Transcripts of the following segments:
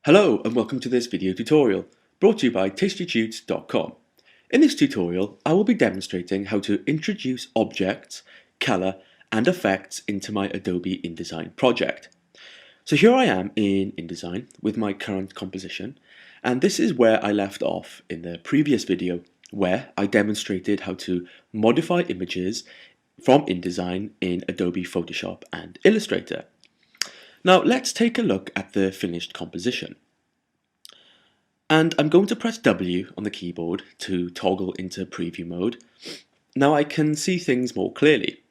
Hello and welcome to this video tutorial, brought to you by tastytunes.com. In this tutorial, I will be demonstrating how to introduce objects, color, and effects into my Adobe InDesign project. So here I am in InDesign with my current composition, and this is where I left off in the previous video, where I demonstrated how to modify images from InDesign in Adobe Photoshop and Illustrator. Now let's take a look at the finished composition. And I'm going to press W on the keyboard to toggle into preview mode. Now I can see things more clearly.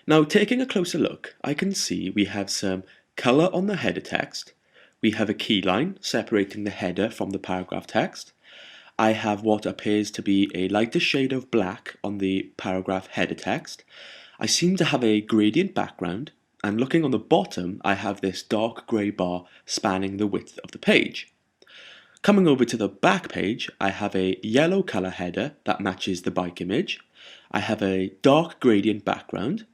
Now taking a closer look, I can see we have some color on the header text. We have a key line separating the header from the paragraph text. I have what appears to be a lighter shade of black on the paragraph header text. I seem to have a gradient background. And looking on the bottom, I have this dark grey bar spanning the width of the page. Coming over to the back page, I have a yellow colour header that matches the bike image. I have a dark gradient background,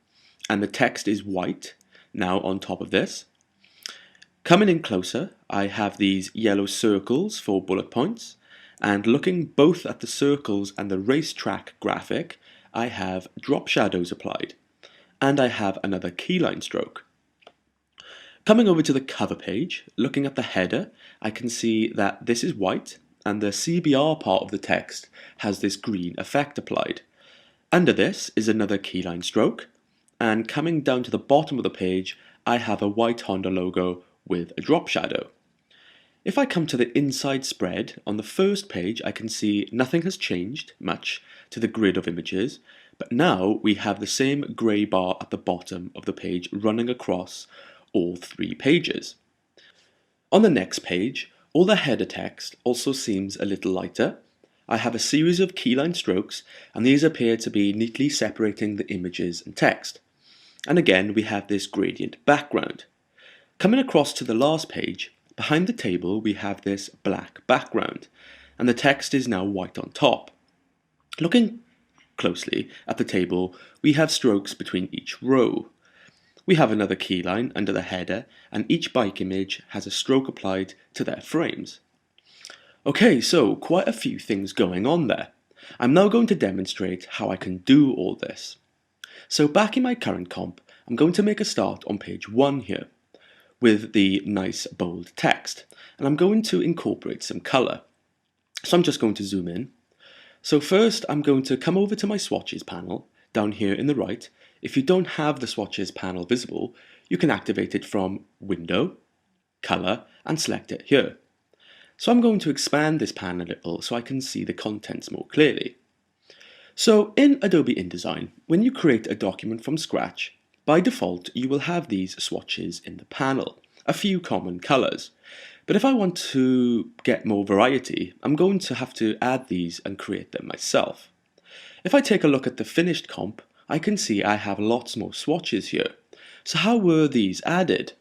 and the text is white now on top of this. Coming in closer, I have these yellow circles for bullet points, and looking both at the circles and the racetrack graphic, I have drop shadows applied. And I have another keyline stroke. Coming over to the cover page, looking at the header, I can see that this is white and the CBR part of the text has this green effect applied. Under this is another keyline stroke, and coming down to the bottom of the page, I have a white Honda logo with a drop shadow. If I come to the inside spread, on the first page I can see nothing has changed much to the grid of images, but now we have the same grey bar at the bottom of the page running across all three pages. On the next page, all the header text also seems a little lighter. I have a series of keyline strokes, and these appear to be neatly separating the images and text. And again, we have this gradient background. Coming across to the last page, behind the table we have this black background, and the text is now white on top. Looking closely at the table, we have strokes between each row. We have another keyline under the header, and each bike image has a stroke applied to their frames. Okay, so quite a few things going on there. I'm now going to demonstrate how I can do all this. So back in my current comp, I'm going to make a start on page 1 here, with the nice bold text, and I'm going to incorporate some color. So I'm just going to zoom in. So first I'm going to come over to my Swatches panel down here in the right. If you don't have the Swatches panel visible, you can activate it from Window, Color, and select it here. So I'm going to expand this panel a little so I can see the contents more clearly. So in Adobe InDesign, when you create a document from scratch, by default you will have these swatches in the panel, a few common colors. But if I want to get more variety, I'm going to have to add these and create them myself. If I take a look at the finished comp, I can see I have lots more swatches here. So how were these added?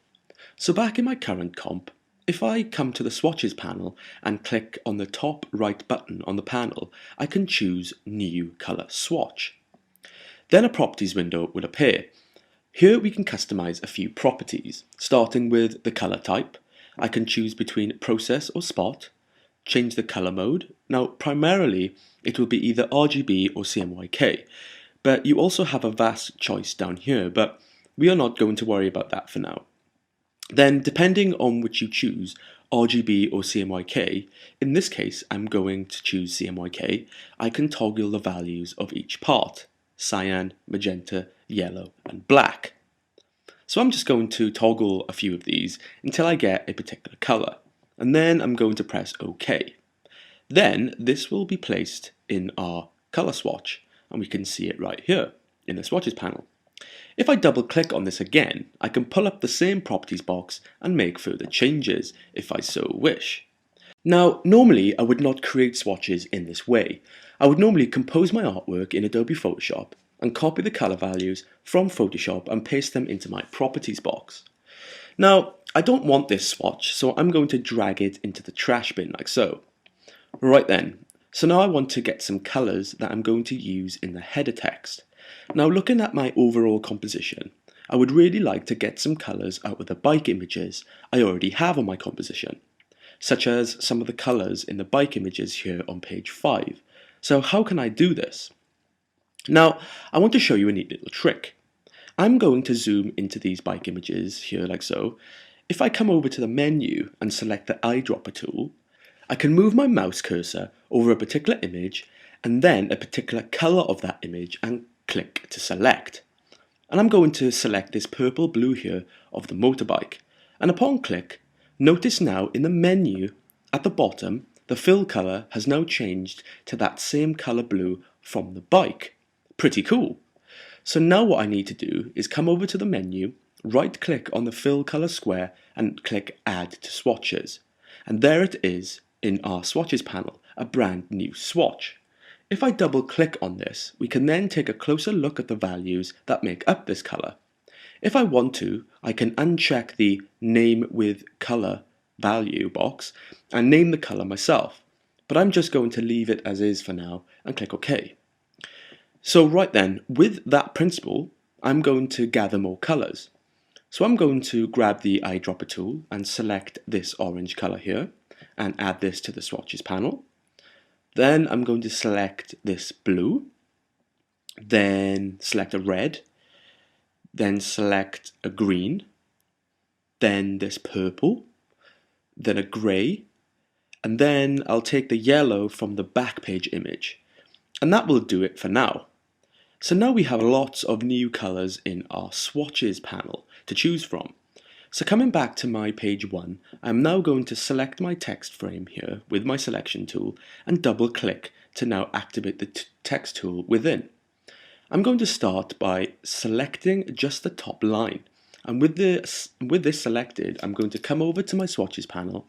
So back in my current comp, if I come to the Swatches panel and click on the top right button on the panel, I can choose New Color Swatch. Then a Properties window will appear. Here we can customize a few properties, starting with the color type. I can choose between process or spot, change the color mode. Now primarily it will be either RGB or CMYK, but you also have a vast choice down here, but we are not going to worry about that for now. Then depending on which you choose, RGB or CMYK, in this case I'm going to choose CMYK, I can toggle the values of each part, cyan, magenta, yellow and black. So I'm just going to toggle a few of these until I get a particular color, and then I'm going to press OK. Then this will be placed in our color swatch, and we can see it right here in the swatches panel. If I double click on this again, I can pull up the same properties box and make further changes if I so wish. Now, normally I would not create swatches in this way. I would normally compose my artwork in Adobe Photoshop and copy the color values from Photoshop and paste them into my properties box. Now, I don't want this swatch, so I'm going to drag it into the trash bin like so. Right then, so now I want to get some colors that I'm going to use in the header text. Now looking at my overall composition, I would really like to get some colors out of the bike images I already have on my composition. such as some of the colours in the bike images here on page 5. So how can I do this? Now, I want to show you a neat little trick. I'm going to zoom into these bike images here like so. If I come over to the menu and select the eyedropper tool, I can move my mouse cursor over a particular image and then a particular colour of that image and click to select. And I'm going to select this purple blue here of the motorbike. And upon click, notice now in the menu at the bottom, the fill colour has now changed to that same colour blue from the bike. Pretty cool. So now what I need to do is come over to the menu, right click on the fill colour square and click add to swatches. And there it is in our swatches panel, a brand new swatch. If I double click on this, we can then take a closer look at the values that make up this colour. If I want to, I can uncheck the name with colour value box and name the colour myself, but I'm just going to leave it as is for now and click OK. So right then, with that principle, I'm going to gather more colours. So I'm going to grab the eyedropper tool and select this orange colour here and add this to the swatches panel. Then I'm going to select this blue, then select a red, then select a green, then this purple, then a grey, and then I'll take the yellow from the back page image. And that will do it for now. So now we have lots of new colours in our swatches panel to choose from. So coming back to my page 1, I'm now going to select my text frame here with my selection tool and double click to now activate the text tool within. I'm going to start by selecting just the top line, and with this selected, I'm going to come over to my swatches panel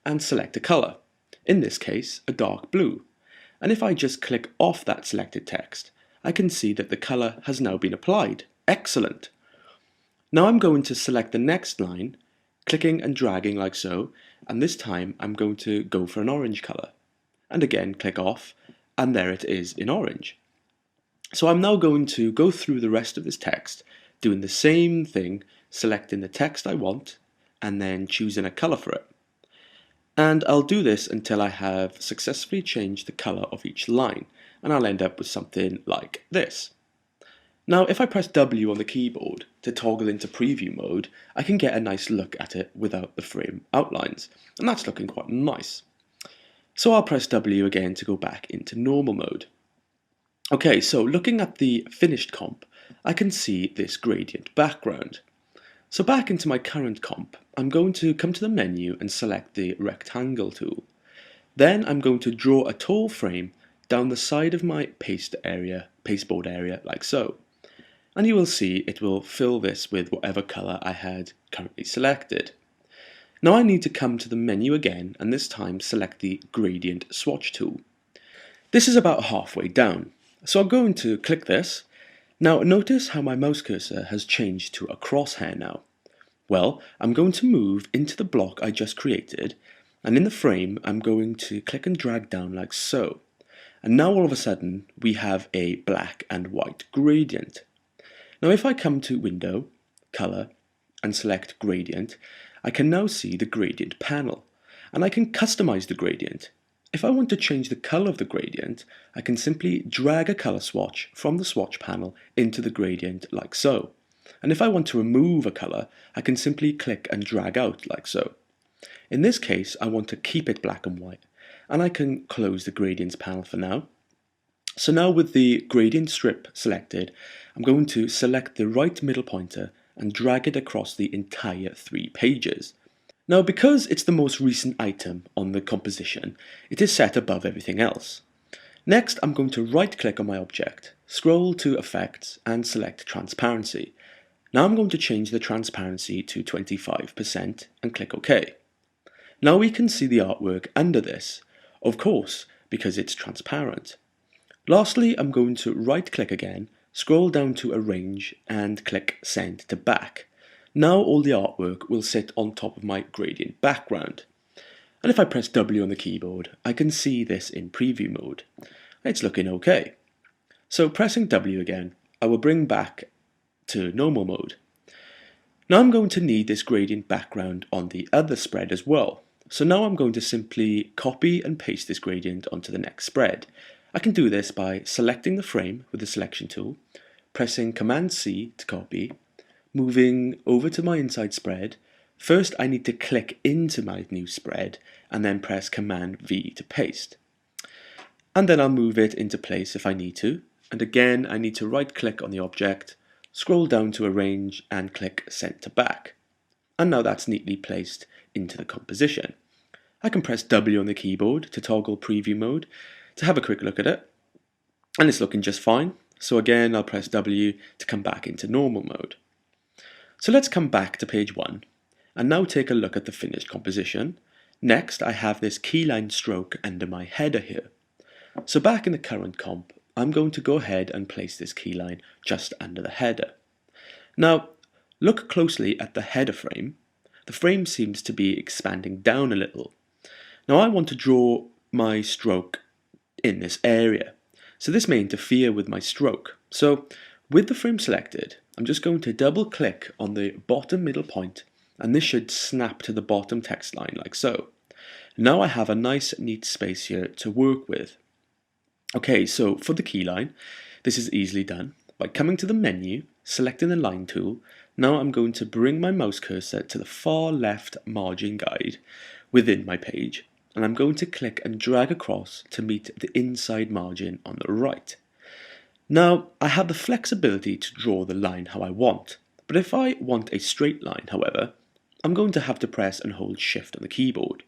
and select a colour, in this case a dark blue. And if I just click off that selected text, I can see that the colour has now been applied. Excellent! Now I'm going to select the next line, clicking and dragging like so, and this time I'm going to go for an orange colour. And again click off, and there it is in orange. So I'm now going to go through the rest of this text, doing the same thing, selecting the text I want, and then choosing a colour for it. And I'll do this until I have successfully changed the colour of each line, and I'll end up with something like this. Now if I press W on the keyboard to toggle into preview mode, I can get a nice look at it without the frame outlines, and that's looking quite nice. So I'll press W again to go back into normal mode. Okay, so looking at the finished comp, I can see this gradient background. So back into my current comp, I'm going to come to the menu and select the rectangle tool. Then I'm going to draw a tall frame down the side of my pasteboard area like so. And you will see it will fill this with whatever colour I had currently selected. Now I need to come to the menu again and this time select the gradient swatch tool. This is about halfway down, so I'm going to click this. Now notice how my mouse cursor has changed to a crosshair now. Well, I'm going to move into the block I just created, and in the frame I'm going to click and drag down like so. And now all of a sudden we have a black and white gradient. Now if I come to Window, Color, and select Gradient, I can now see the gradient panel, and I can customize the gradient. If I want to change the color of the gradient, I can simply drag a color swatch from the swatch panel into the gradient like so. And if I want to remove a color, I can simply click and drag out like so. In this case, I want to keep it black and white, and I can close the gradients panel for now. So now with the gradient strip selected, I'm going to select the right middle pointer and drag it across the entire 3 pages. Now because it's the most recent item on the composition, it is set above everything else. Next I'm going to right click on my object, scroll to Effects and select Transparency. Now I'm going to change the transparency to 25% and click OK. Now we can see the artwork under this, of course, because it's transparent. Lastly, I'm going to right click again, scroll down to Arrange and click Send to Back. Now all the artwork will sit on top of my gradient background. And if I press W on the keyboard, I can see this in preview mode. It's looking okay. So pressing W again, I will bring back to normal mode. Now I'm going to need this gradient background on the other spread as well. So now I'm going to simply copy and paste this gradient onto the next spread. I can do this by selecting the frame with the selection tool, pressing Command C to copy, moving over to my inside spread. First I need to click into my new spread and then press Command V to paste. And then I'll move it into place if I need to. And again I need to right click on the object, scroll down to Arrange and click Send to Back. And now that's neatly placed into the composition. I can press W on the keyboard to toggle preview mode to have a quick look at it. And it's looking just fine. So again I'll press W to come back into normal mode. So let's come back to page 1 and now take a look at the finished composition. Next I have this keyline stroke under my header here. So back in the current comp, I'm going to go ahead and place this keyline just under the header. Now, look closely at the header frame. The frame seems to be expanding down a little. Now I want to draw my stroke in this area, so this may interfere with my stroke. So with the frame selected, I'm just going to double click on the bottom middle point, and this should snap to the bottom text line like so. Now I have a nice neat space here to work with. Okay, so for the keyline, this is easily done by coming to the menu, selecting the line tool. Now I'm going to bring my mouse cursor to the far left margin guide within my page, and I'm going to click and drag across to meet the inside margin on the right. Now I have the flexibility to draw the line how I want, but if I want a straight line, however, I'm going to have to press and hold Shift on the keyboard.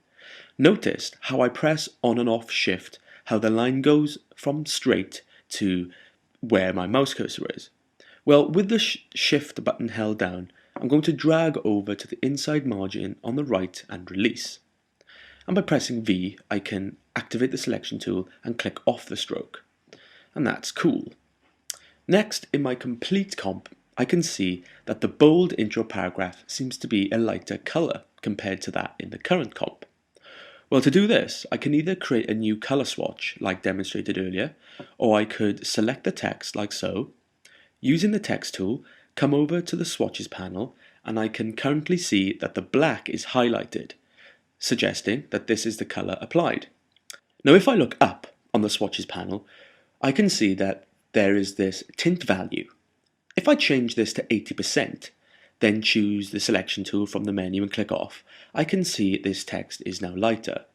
Notice how I press on and off Shift, how the line goes from straight to where my mouse cursor is. Well, with the Shift button held down, I'm going to drag over to the inside margin on the right and release. And by pressing V, I can activate the selection tool and click off the stroke. And that's cool. Next, in my complete comp, I can see that the bold intro paragraph seems to be a lighter color compared to that in the current comp. Well, to do this, I can either create a new color swatch like demonstrated earlier, or I could select the text like so. Using the text tool, come over to the Swatches panel, and I can currently see that the black is highlighted, suggesting that this is the color applied. Now if I look up on the Swatches panel, I can see that there is this tint value. If I change this to 80%, then choose the selection tool from the menu and click off, I can see this text is now lighter.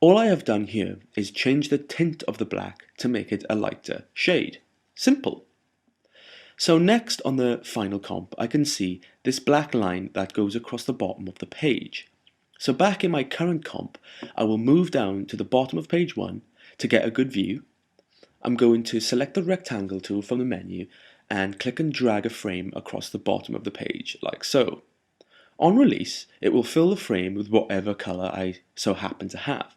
All I have done here is change the tint of the black to make it a lighter shade. Simple. So next on the final comp, I can see this black line that goes across the bottom of the page. So back in my current comp, I will move down to the bottom of page 1 to get a good view. I'm going to select the rectangle tool from the menu and click and drag a frame across the bottom of the page like so. On release, it will fill the frame with whatever color I so happen to have.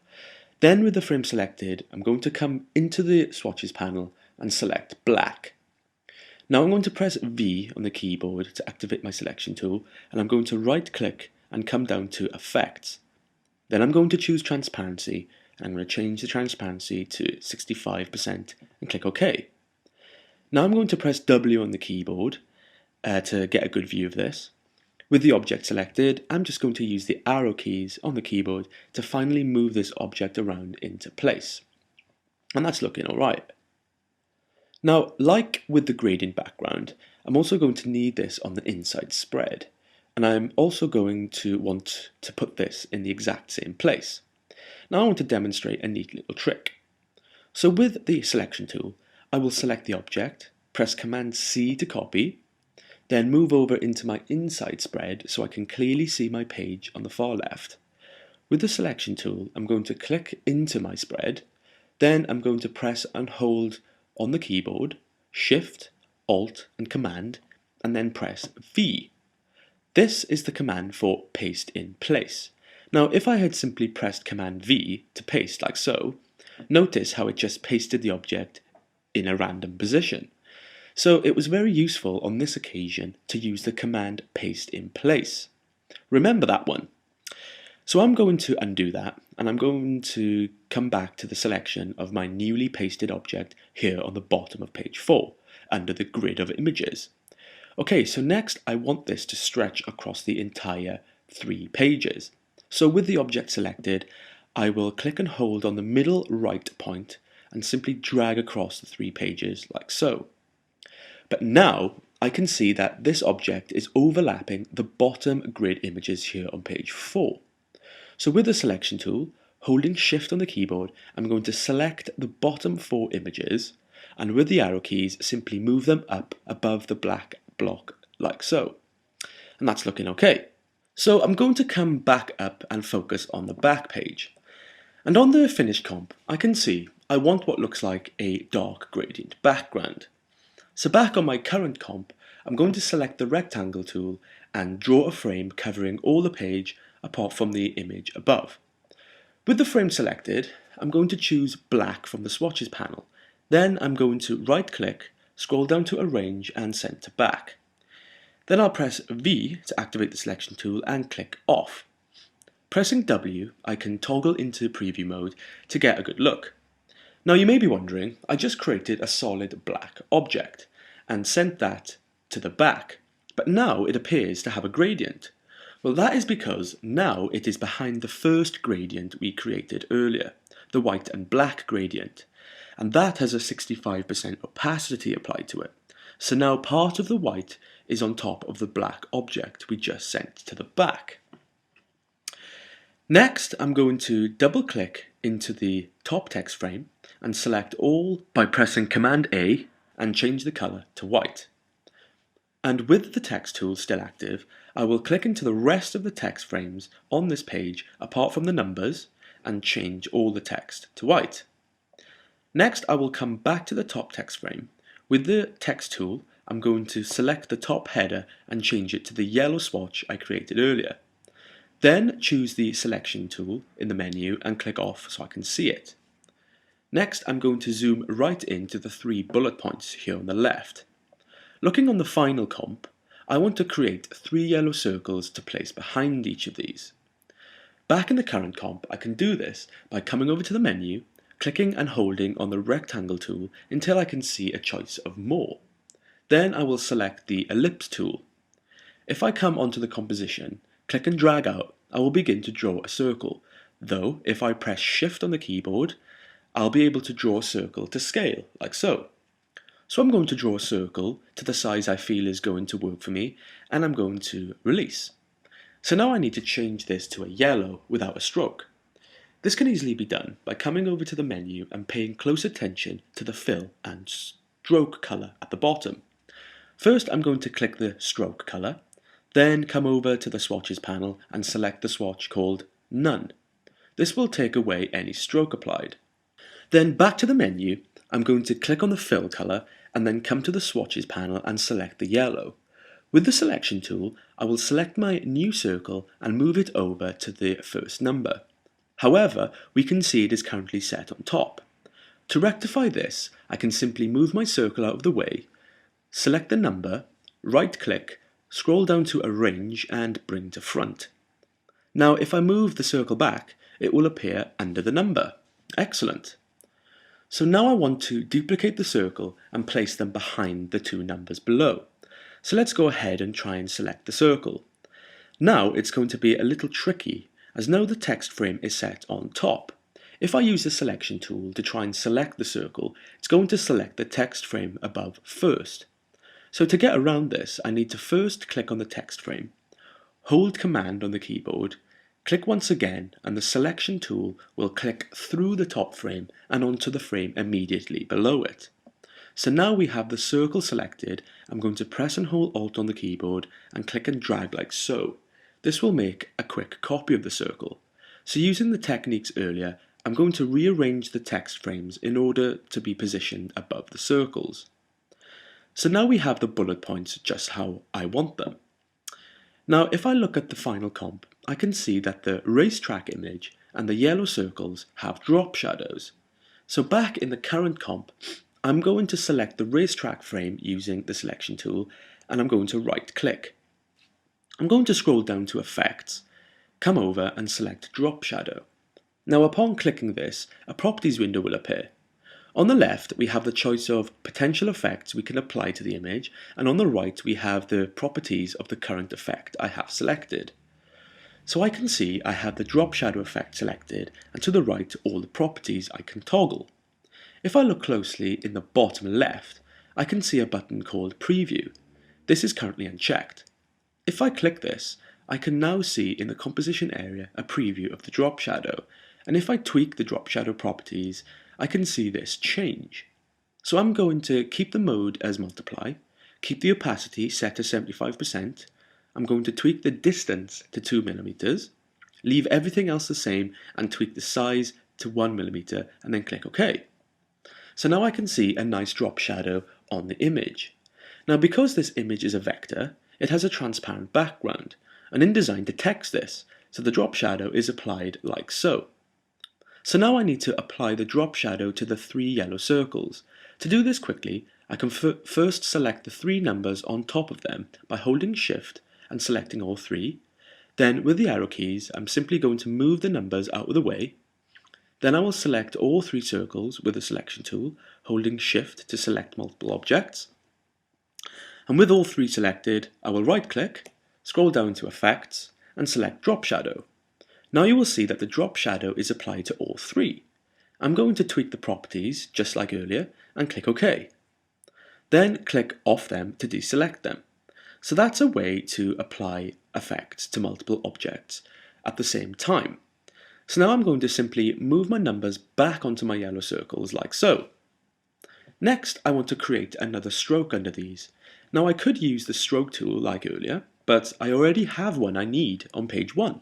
Then with the frame selected, I'm going to come into the Swatches panel and select black. Now I'm going to press V on the keyboard to activate my selection tool, and I'm going to right click and come down to Effects. Then I'm going to choose Transparency, and I'm going to change the transparency to 65% and click OK. Now I'm going to press W on the keyboard to get a good view of this. With the object selected, I'm just going to use the arrow keys on the keyboard to finally move this object around into place. And that's looking alright. Now, like with the gradient background, I'm also going to need this on the inside spread. And I'm also going to want to put this in the exact same place. Now I want to demonstrate a neat little trick. So with the selection tool, I will select the object, press Command C to copy, then move over into my inside spread so I can clearly see my page on the far left. With the selection tool, I'm going to click into my spread, then I'm going to press and hold on the keyboard, Shift, Alt and Command, and then press V. This is the command for paste in place. Now if I had simply pressed Command V to paste like so, notice how it just pasted the object in a random position. So it was very useful on this occasion to use the command paste in place. Remember that one. So I'm going to undo that, and I'm going to come back to the selection of my newly pasted object here on the bottom of page 4, under the grid of images. Okay, so next I want this to stretch across the entire 3 pages. So with the object selected, I will click and hold on the middle right point and simply drag across the 3 pages like so. But now I can see that this object is overlapping the bottom grid images here on page 4. So with the selection tool, holding Shift on the keyboard, I'm going to select the bottom 4 images, and with the arrow keys simply move them up above the black block like so. And that's looking okay. So I'm going to come back up and focus on the back page. And on the finished comp, I can see I want what looks like a dark gradient background. So back on my current comp, I'm going to select the rectangle tool and draw a frame covering all the page apart from the image above. With the frame selected, I'm going to choose black from the Swatches panel. Then I'm going to right click, scroll down to Arrange and Send to Back. Then I'll press V to activate the selection tool and click Off. Pressing W, I can toggle into preview mode to get a good look. Now you may be wondering, I just created a solid black object and sent that to the back, but now it appears to have a gradient. Well, that is because now it is behind the first gradient we created earlier, the white and black gradient, and that has a 65% opacity applied to it. So now part of the white is on top of the black object we just sent to the back. Next, I'm going to double click into the top text frame and select all by pressing Command A and change the color to white. And with the text tool still active, I will click into the rest of the text frames on this page apart from the numbers and change all the text to white. Next, I will come back to the top text frame. With the text tool, I'm going to select the top header and change it to the yellow swatch I created earlier. Then choose the selection tool in the menu and click off so I can see it. Next, I'm going to zoom right into the 3 bullet points here on the left. Looking on the final comp, I want to create 3 yellow circles to place behind each of these. Back in the current comp, I can do this by coming over to the menu, clicking and holding on the rectangle tool until I can see a choice of more. Then I will select the ellipse tool. If I come onto the composition, click and drag out, I will begin to draw a circle, though if I press Shift on the keyboard, I'll be able to draw a circle to scale, like so. So I'm going to draw a circle to the size I feel is going to work for me, and I'm going to release. So now I need to change this to a yellow without a stroke. This can easily be done by coming over to the menu and paying close attention to the fill and stroke color at the bottom. First, I'm going to click the stroke color, then come over to the Swatches panel and select the swatch called None. This will take away any stroke applied. Then back to the menu, I'm going to click on the fill color and then come to the Swatches panel and select the yellow. With the selection tool, I will select my new circle and move it over to the first number. However, we can see it is currently set on top. To rectify this, I can simply move my circle out of the way, select the number, right-click, scroll down to Arrange and bring to front. Now if I move the circle back, it will appear under the number. Excellent. So now I want to duplicate the circle and place them behind the 2 numbers below. So let's go ahead and try and select the circle. Now it's going to be a little tricky, as now the text frame is set on top. If I use the selection tool to try and select the circle, it's going to select the text frame above first. So to get around this, I need to first click on the text frame, hold Command on the keyboard, click once again, and the selection tool will click through the top frame and onto the frame immediately below it. So now we have the circle selected. I'm going to press and hold Alt on the keyboard and click and drag like so. This will make a quick copy of the circle. So using the techniques earlier, I'm going to rearrange the text frames in order to be positioned above the circles. So now we have the bullet points just how I want them. Now if I look at the final comp, I can see that the racetrack image and the yellow circles have drop shadows. So back in the current comp, I'm going to select the racetrack frame using the selection tool, and I'm going to right click. I'm going to scroll down to Effects, come over and select Drop Shadow. Now upon clicking this, a properties window will appear. On the left we have the choice of potential effects we can apply to the image, and on the right we have the properties of the current effect I have selected. So I can see I have the drop shadow effect selected, and to the right all the properties I can toggle. If I look closely in the bottom left, I can see a button called Preview. This is currently unchecked. If I click this, I can now see in the composition area a preview of the drop shadow, and if I tweak the drop shadow properties, I can see this change. So I'm going to keep the mode as multiply, keep the opacity set to 75%, I'm going to tweak the distance to 2mm, leave everything else the same and tweak the size to 1mm and then click OK. So now I can see a nice drop shadow on the image. Now because this image is a vector, it has a transparent background, and InDesign detects this, so the drop shadow is applied like so. So now I need to apply the drop shadow to the 3 yellow circles. To do this quickly, I can first select the 3 numbers on top of them by holding Shift and selecting all 3. Then with the arrow keys, I'm simply going to move the numbers out of the way. Then I will select all 3 circles with the selection tool, holding Shift to select multiple objects. And with all 3 selected, I will right click, scroll down to Effects, and select Drop Shadow. Now you will see that the drop shadow is applied to all 3. I'm going to tweak the properties, just like earlier, and click OK. Then click off them to deselect them. So that's a way to apply effects to multiple objects at the same time. So now I'm going to simply move my numbers back onto my yellow circles like so. Next, I want to create another stroke under these. Now I could use the stroke tool like earlier, but I already have one I need on page 1.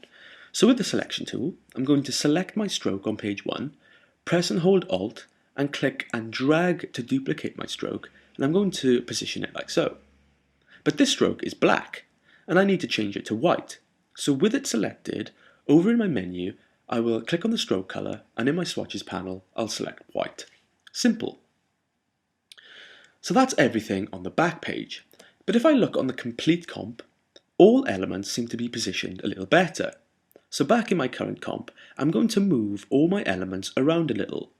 So with the selection tool, I'm going to select my stroke on page 1, press and hold Alt, and click and drag to duplicate my stroke, and I'm going to position it like so. But this stroke is black, and I need to change it to white. So with it selected, over in my menu, I will click on the stroke color, and in my Swatches panel, I'll select white. Simple. So that's everything on the back page. But if I look on the complete comp, all elements seem to be positioned a little better. So back in my current comp, I'm going to move all my elements around a little.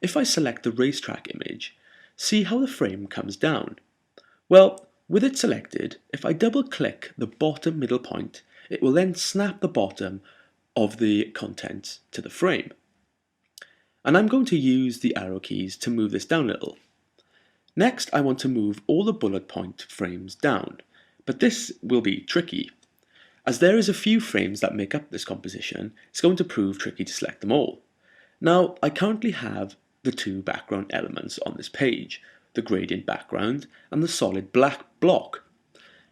If I select the racetrack image, see how the frame comes down. Well, with it selected, if I double click the bottom middle point, it will then snap the bottom of the content to the frame. And I'm going to use the arrow keys to move this down a little. Next, I want to move all the bullet point frames down, but this will be tricky. As there is a few frames that make up this composition, it's going to prove tricky to select them all. Now, I currently have the 2 background elements on this page, the gradient background and the solid black block.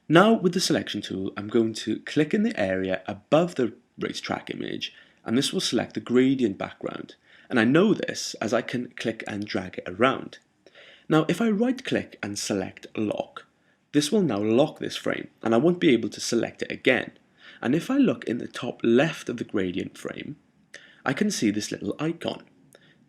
Now, with the selection tool, I'm going to click in the area above the racetrack image, and this will select the gradient background. And I know this as I can click and drag it around. Now, if I right click and select Lock, this will now lock this frame, and I won't be able to select it again. And if I look in the top left of the gradient frame, I can see this little icon.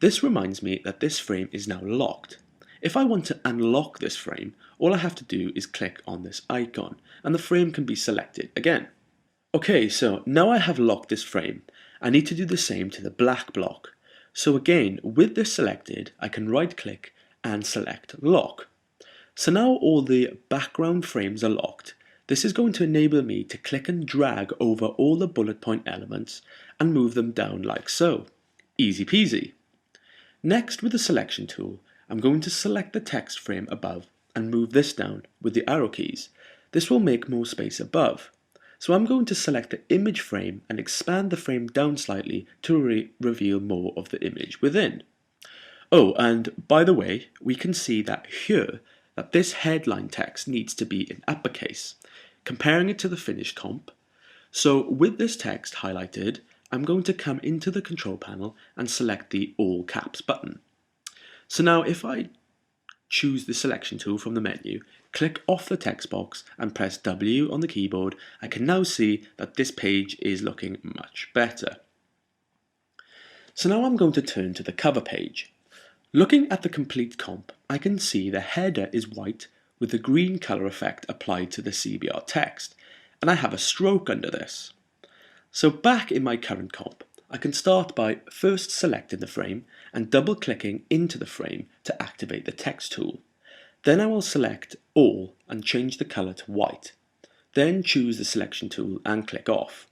This reminds me that this frame is now locked. If I want to unlock this frame, all I have to do is click on this icon, and the frame can be selected again. Okay, so now I have locked this frame, I need to do the same to the black block. So again, with this selected, I can right click and select Lock. So now all the background frames are locked. This is going to enable me to click and drag over all the bullet point elements and move them down like so. Easy peasy. Next, with the selection tool, I'm going to select the text frame above and move this down with the arrow keys. This will make more space above. So I'm going to select the image frame and expand the frame down slightly to reveal more of the image within. Oh, and by the way, we can see that here that this headline text needs to be in uppercase, comparing it to the finished comp. So with this text highlighted, I'm going to come into the control panel and select the all caps button. So now if I choose the selection tool from the menu, click off the text box and press W on the keyboard, I can now see that this page is looking much better. So now I'm going to turn to the cover page. Looking at the complete comp, I can see the header is white with the green color effect applied to the CBR text, and I have a stroke under this. So back in my current comp, I can start by first selecting the frame and double clicking into the frame to activate the text tool. Then I will select all and change the color to white. Then choose the selection tool and click off.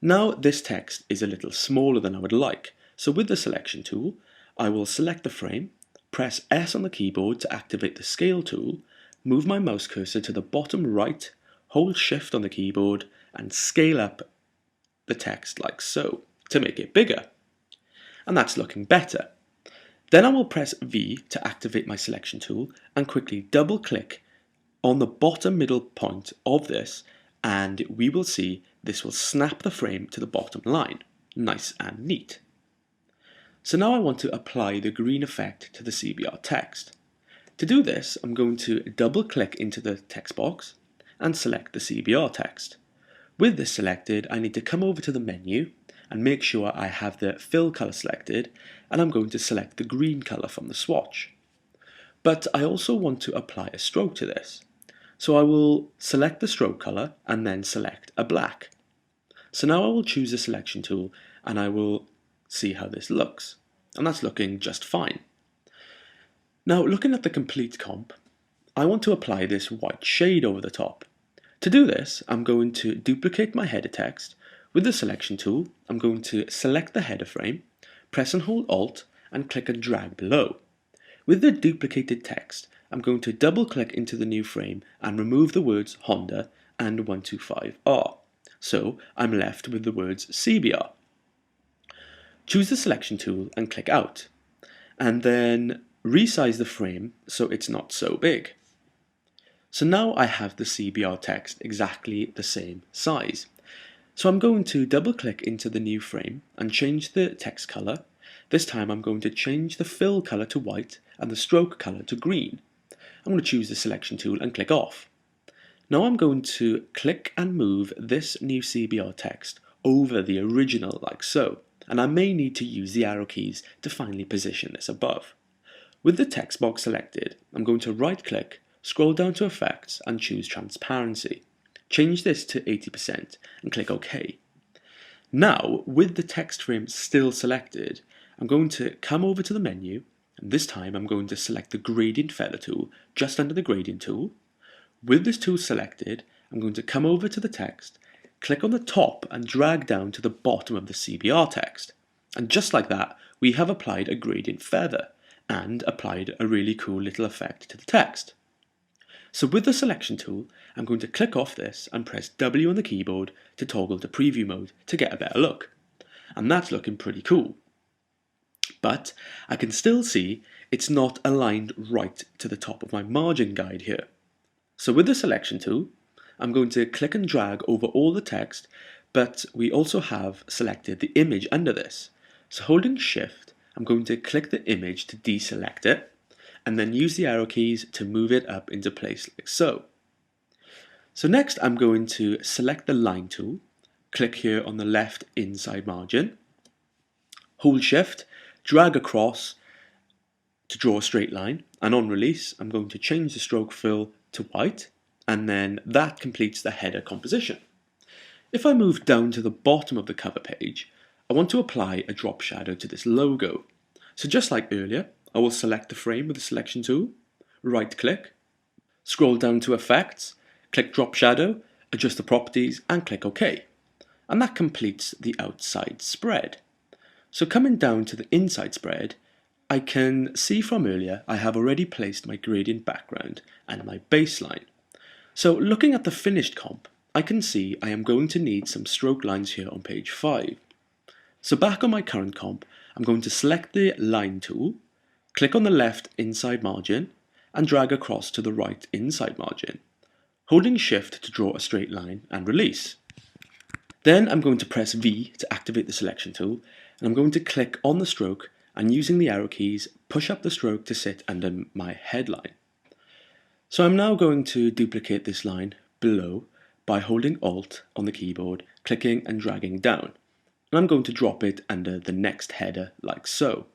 Now this text is a little smaller than I would like, so with the selection tool, I will select the frame, press S on the keyboard to activate the scale tool, move my mouse cursor to the bottom right, hold shift on the keyboard, and scale up the text like so to make it bigger. And that's looking better. Then I will press V to activate my selection tool and quickly double click on the bottom middle point of this, and we will see this will snap the frame to the bottom line. Nice and neat. So now I want to apply the green effect to the CBR text. To do this, I'm going to double click into the text box and select the CBR text. With this selected, I need to come over to the menu and make sure I have the fill color selected, and I'm going to select the green color from the swatch. But I also want to apply a stroke to this. So I will select the stroke color and then select a black. So now I will choose the selection tool and I will see how this looks. And that's looking just fine. Now looking at the complete comp, I want to apply this white shade over the top. To do this, I'm going to duplicate my header text. With the selection tool, I'm going to select the header frame, press and hold Alt, and click and drag below. With the duplicated text, I'm going to double click into the new frame and remove the words Honda and 125R. So I'm left with the words CBR. Choose the selection tool and click out, and then resize the frame so it's not so big. So now I have the CBR text exactly the same size. So I'm going to double click into the new frame and change the text color. This time I'm going to change the fill color to white and the stroke color to green. I'm going to choose the selection tool and click off. Now I'm going to click and move this new CBR text over the original like so, and I may need to use the arrow keys to finally position this above. With the text box selected, I'm going to right click, scroll down to Effects and choose Transparency. Change this to 80% and click OK. Now, with the text frame still selected, I'm going to come over to the menu, and this time I'm going to select the Gradient Feather tool just under the Gradient tool. With this tool selected, I'm going to come over to the text, click on the top and drag down to the bottom of the CBR text. And just like that, we have applied a gradient feather and applied a really cool little effect to the text. So with the selection tool, I'm going to click off this and press W on the keyboard to toggle to preview mode to get a better look. And that's looking pretty cool. But I can still see it's not aligned right to the top of my margin guide here. So with the selection tool, I'm going to click and drag over all the text, but we also have selected the image under this. So holding Shift, I'm going to click the image to deselect it, and then use the arrow keys to move it up into place like so. So next I'm going to select the line tool, click here on the left inside margin, hold Shift, drag across to draw a straight line, and on release I'm going to change the stroke fill to white, and then that completes the header composition. If I move down to the bottom of the cover page, I want to apply a drop shadow to this logo. So just like earlier, I will select the frame with the selection tool, right click, scroll down to Effects, click Drop Shadow, adjust the properties and click OK. And that completes the outside spread. So coming down to the inside spread, I can see from earlier I have already placed my gradient background and my baseline. So looking at the finished comp, I can see I am going to need some stroke lines here on page 5. So back on my current comp, I'm going to select the line tool, click on the left inside margin, and drag across to the right inside margin, holding Shift to draw a straight line and release. Then I'm going to press V to activate the selection tool, and I'm going to click on the stroke and using the arrow keys, push up the stroke to sit under my headline. So I'm now going to duplicate this line below by holding Alt on the keyboard, clicking and dragging down. And I'm going to drop it under the next header like so.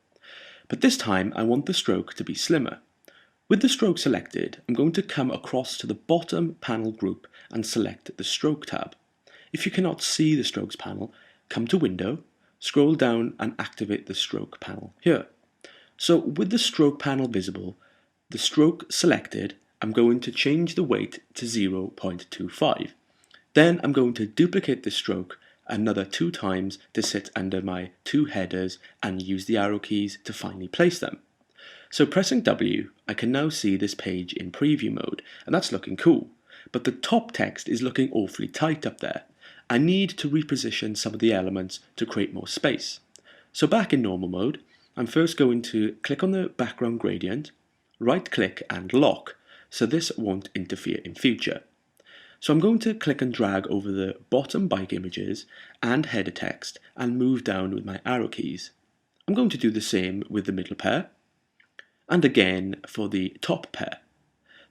But this time I want the stroke to be slimmer. With the stroke selected, I'm going to come across to the bottom panel group and select the Stroke tab. If you cannot see the Strokes panel, come to Window, scroll down and activate the Stroke panel here. So with the Stroke panel visible, the stroke selected, I'm going to change the weight to 0.25. Then I'm going to duplicate the stroke another 2 times to sit under my 2 headers and use the arrow keys to finally place them. So pressing W, I can now see this page in preview mode, and that's looking cool. But the top text is looking awfully tight up there. I need to reposition some of the elements to create more space. So back in normal mode, I'm first going to click on the background gradient, right click and lock, so this won't interfere in future. So I'm going to click and drag over the bottom bike images and header text and move down with my arrow keys. I'm going to do the same with the middle pair, and again for the top pair.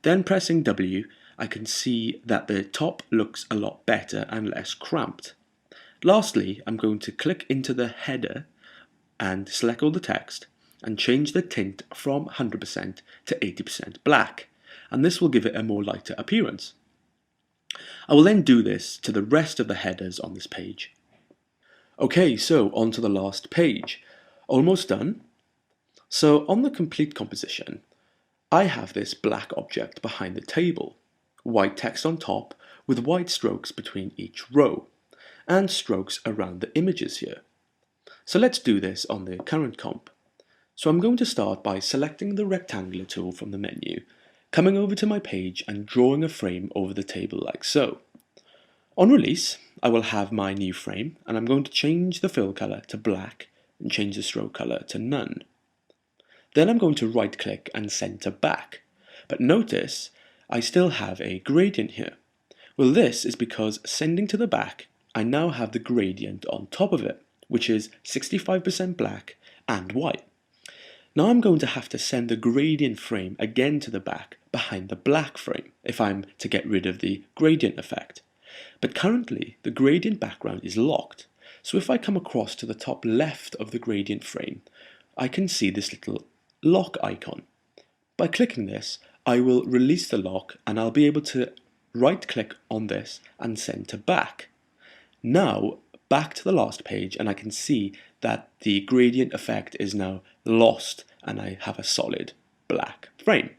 Then pressing W, I can see that the top looks a lot better and less cramped. Lastly, I'm going to click into the header and select all the text and change the tint from 100% to 80% black, and this will give it a more lighter appearance. I will then do this to the rest of the headers on this page. Okay, so on to the last page. Almost done. So on the complete composition, I have this black object behind the table, white text on top with white strokes between each row, and strokes around the images here. So let's do this on the current comp. So I'm going to start by selecting the rectangular tool from the menu, coming over to my page and drawing a frame over the table like so. On release, I will have my new frame, and I'm going to change the fill color to black and change the stroke color to none. Then I'm going to right click and center back, but notice I still have a gradient here. Well, this is because sending to the back, I now have the gradient on top of it, which is 65% black and white. Now I'm going to have to send the gradient frame again to the back behind the black frame if I'm to get rid of the gradient effect. But currently the gradient background is locked, so if I come across to the top left of the gradient frame, I can see this little lock icon. By clicking this, I will release the lock and I'll be able to right click on this and center back. Now back to the last page, and I can see that the gradient effect is now lost and I have a solid black frame.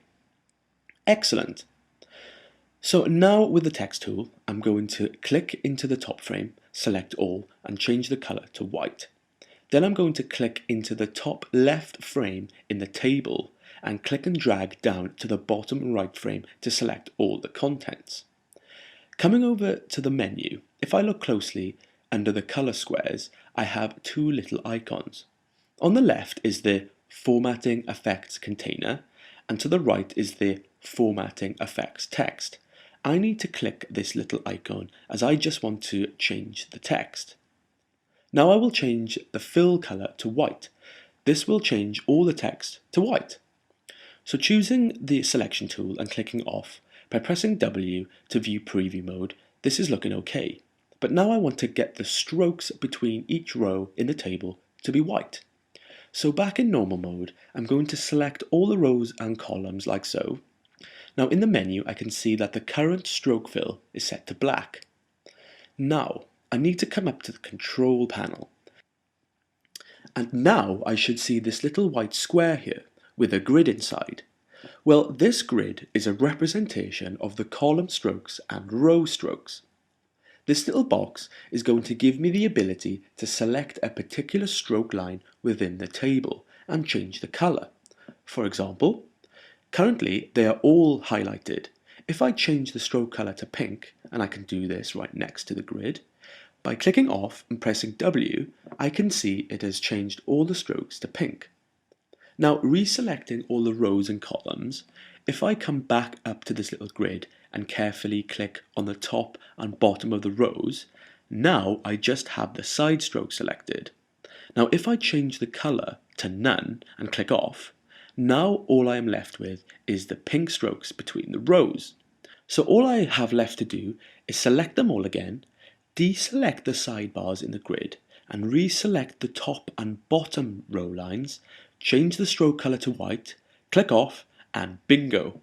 Excellent. So now with the text tool, I'm going to click into the top frame, select all and change the color to white. Then I'm going to click into the top left frame in the table and click and drag down to the bottom right frame to select all the contents. Coming over to the menu, if I look closely under the color squares, I have 2 little icons. On the left is the Formatting Effects container, and to the right is the Formatting Effects text. I need to click this little icon as I just want to change the text. Now I will change the fill color to white. This will change all the text to white. So choosing the selection tool and clicking off, by pressing W to view preview mode, this is looking okay. But now I want to get the strokes between each row in the table to be white. So back in normal mode, I'm going to select all the rows and columns like so. Now in the menu, I can see that the current stroke fill is set to black. Now, I need to come up to the control panel. And now I should see this little white square here with a grid inside. Well, this grid is a representation of the column strokes and row strokes. This little box is going to give me the ability to select a particular stroke line within the table and change the color. For example, currently they are all highlighted. If I change the stroke color to pink, and I can do this right next to the grid, by clicking off and pressing W, I can see it has changed all the strokes to pink. Now, reselecting all the rows and columns, if I come back up to this little grid and carefully click on the top and bottom of the rows, now I just have the side stroke selected. Now, if I change the color to none and click off, now all I am left with is the pink strokes between the rows. So all I have left to do is select them all again, deselect the sidebars in the grid, and reselect the top and bottom row lines, change the stroke color to white, click off, and bingo!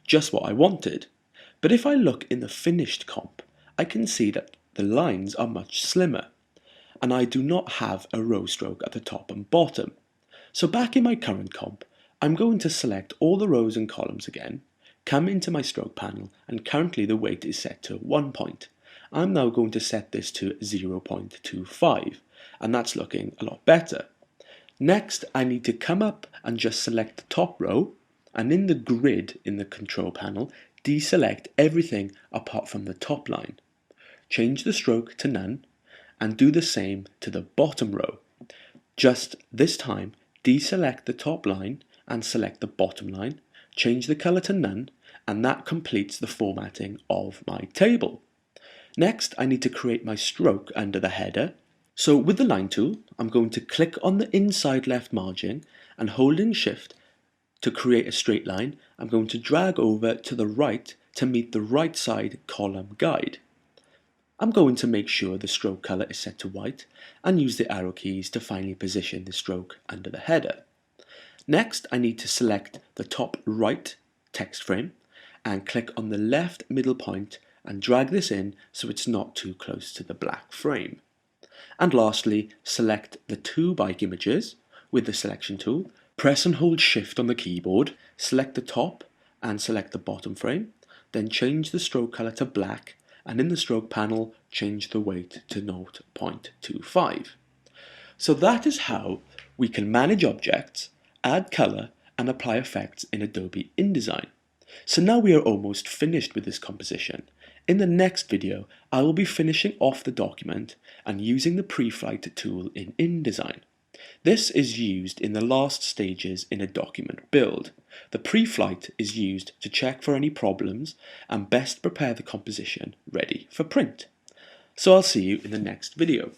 Just what I wanted. But if I look in the finished comp, I can see that the lines are much slimmer, and I do not have a row stroke at the top and bottom. So back in my current comp, I'm going to select all the rows and columns again, come into my stroke panel, and currently the weight is set to 1 point. I'm now going to set this to 0.25, and that's looking a lot better. Next, I need to come up and just select the top row, and in the grid in the control panel, deselect everything apart from the top line. Change the stroke to none, and do the same to the bottom row. Just this time, deselect the top line and select the bottom line, change the color to none, and that completes the formatting of my table. Next, I need to create my stroke under the header. So with the line tool, I'm going to click on the inside left margin and holding Shift to create a straight line, I'm going to drag over to the right to meet the right side column guide. I'm going to make sure the stroke color is set to white and use the arrow keys to finally position the stroke under the header. Next, I need to select the top right text frame and click on the left middle point and drag this in so it's not too close to the black frame. And lastly, select the two bike images with the selection tool, press and hold Shift on the keyboard, select the top and select the bottom frame, then change the stroke color to black, and in the stroke panel, change the weight to 0.25. So that is how we can manage objects, add color, and apply effects in Adobe InDesign. So now we are almost finished with this composition. In the next video, I will be finishing off the document and using the pre-flight tool in InDesign. This is used in the last stages in a document build. The pre-flight is used to check for any problems and best prepare the composition ready for print. So I'll see you in the next video.